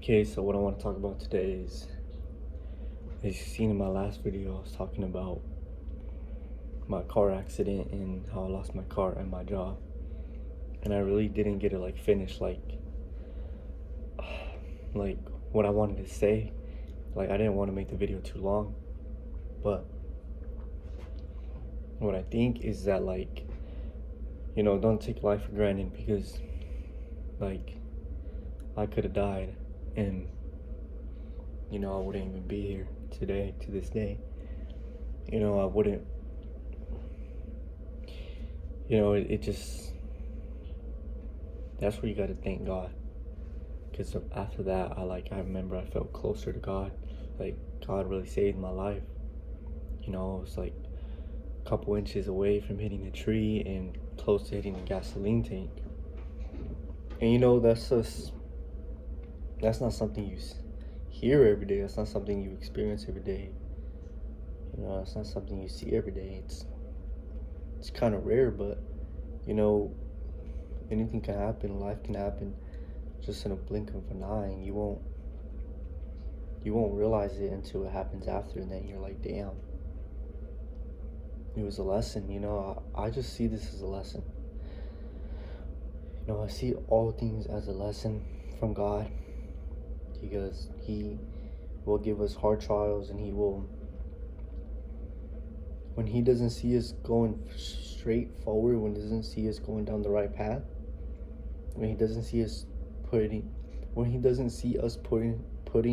Okay, so what I want to talk about today is, as you seen in my last video, I was talking about my car accident and how I lost my car and my job. And I really didn't get to finish like what I wanted to say. Like I didn't want to make the video too long. But what I think is that don't take life for granted because like I could have died and I wouldn't even be here today to this day. I wouldn't it just, that's where you got to thank God, because after that I remember I felt closer to God. Like God really saved my life. I was like a couple inches away from hitting a tree and close to hitting a gasoline tank. And that's not something you hear every day. That's not something you experience every day. It's not something you see every day. It's kind of rare, but anything can happen. Life can happen just in a blink of an eye, and you won't realize it until it happens after, and then you're like, damn, it was a lesson. I just see this as a lesson. I see all things as a lesson from God, because He will give us hard trials, and He will, when He doesn't see us going straight forward, when He doesn't see us going down the right path, when He doesn't see us putting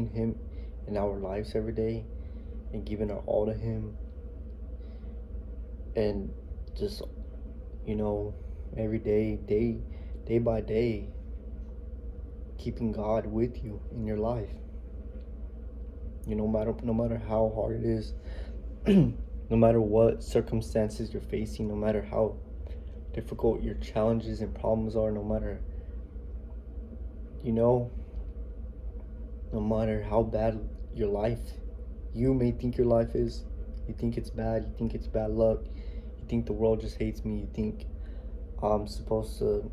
Him in our lives every day and giving our all to Him, and just every day by day, keeping God with you in your life. No matter how hard it is, no matter what circumstances you're facing, no matter how difficult your challenges and problems are, no matter how bad your life, you may think your life is, you think it's bad, you think it's bad luck, you think the world just hates me, you think I'm supposed to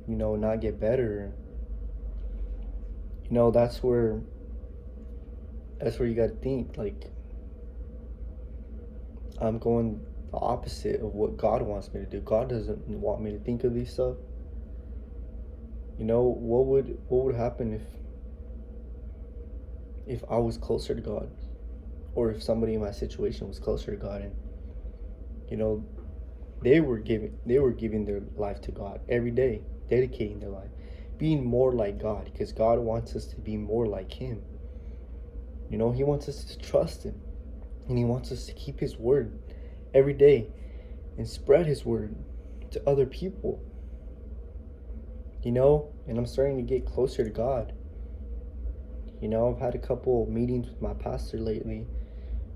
not get better. That's where you got to think, like, I'm going the opposite of what God wants me to do. God doesn't want me to think of these stuff. What would happen if I was closer to God, or if somebody in my situation was closer to God, and they were giving their life to God every day, dedicating their life, being more like God, because God wants us to be more like Him. He wants us to trust Him, and He wants us to keep His word every day and spread His word to other people. And I'm starting to get closer to God. I've had a couple meetings with my pastor lately,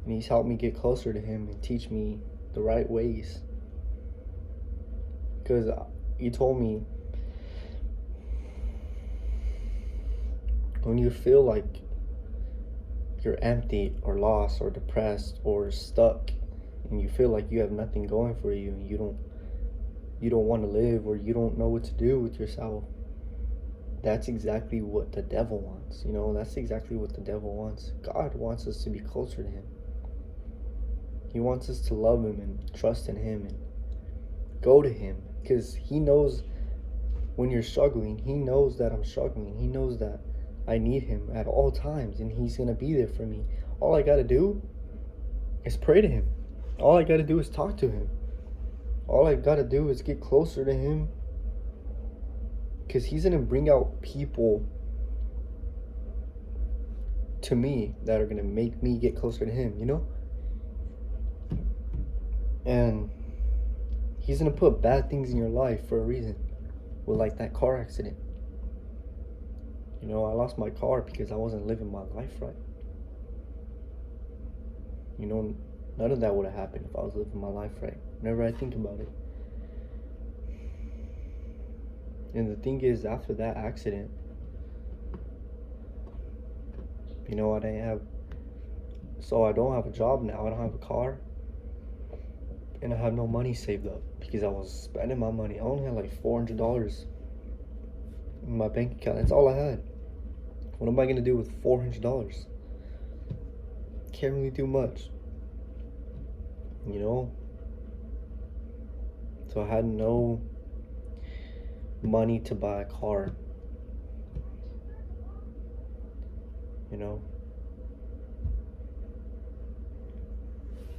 and he's helped me get closer to Him and teach me the right ways. Because he told me, when you feel like you're empty or lost or depressed or stuck, and you feel like you have nothing going for you, and you don't want to live, or you don't know what to do with yourself, that's exactly what the devil wants. That's exactly what the devil wants. God wants us to be closer to Him. He wants us to love Him and trust in Him and go to Him, because He knows when you're struggling. He knows that I'm struggling. He knows that I need Him at all times, and He's going to be there for me. All I got to do is pray to Him. All I got to do is talk to Him. All I got to do is get closer to Him, because He's going to bring out people to me that are going to make me get closer to Him, And He's going to put bad things in your life for a reason. Well, like that car accident. I lost my car because I wasn't living my life right. None of that would have happened if I was living my life right. Whenever I think about it. And the thing is, after that accident, I don't have a job now. I don't have a car. And I have no money saved up because I was spending my money. I only had like $400 in my bank account. That's all I had. What am I gonna do with $400? Can't really do much, you know? So I had no money to buy a car, you know?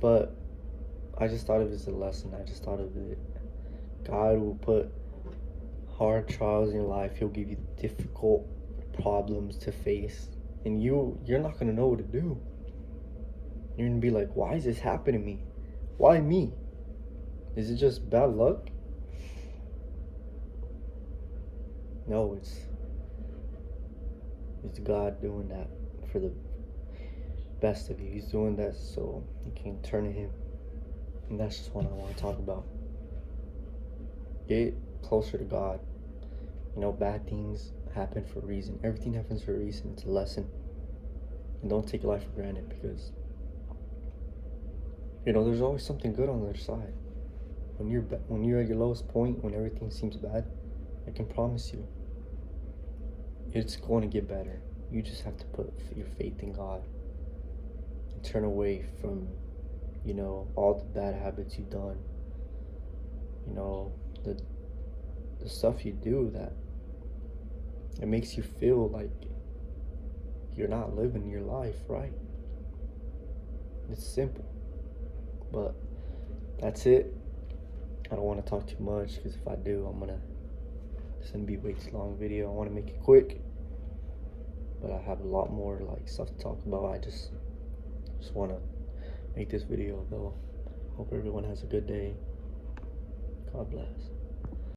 But I just thought of it as a lesson. I just thought of it. God will put hard trials in your life. He'll give you difficult problems to face. And you're not gonna know what to do. You're gonna be like, why is this happening to me? Why me? Is it just bad luck? No, it's God doing that for the best of you. He's doing that so you can turn to Him. And that's just what I want to talk about. Get closer to God. You know, bad things happen for a reason. Everything happens for a reason. It's a lesson. And don't take life for granted, because, you know, there's always something good on the other side. When you're at your lowest point, when everything seems bad, I can promise you, it's going to get better. You just have to put your faith in God and turn away from, you know, all the bad habits you've done. You know, the stuff you do that it makes you feel like you're not living your life right. It's simple, but that's it. I don't want to talk too much, because if I do, it's gonna be way too long video. I want to make it quick, but I have a lot more like stuff to talk about. I just want to make this video though. Hope everyone has a good day. God bless.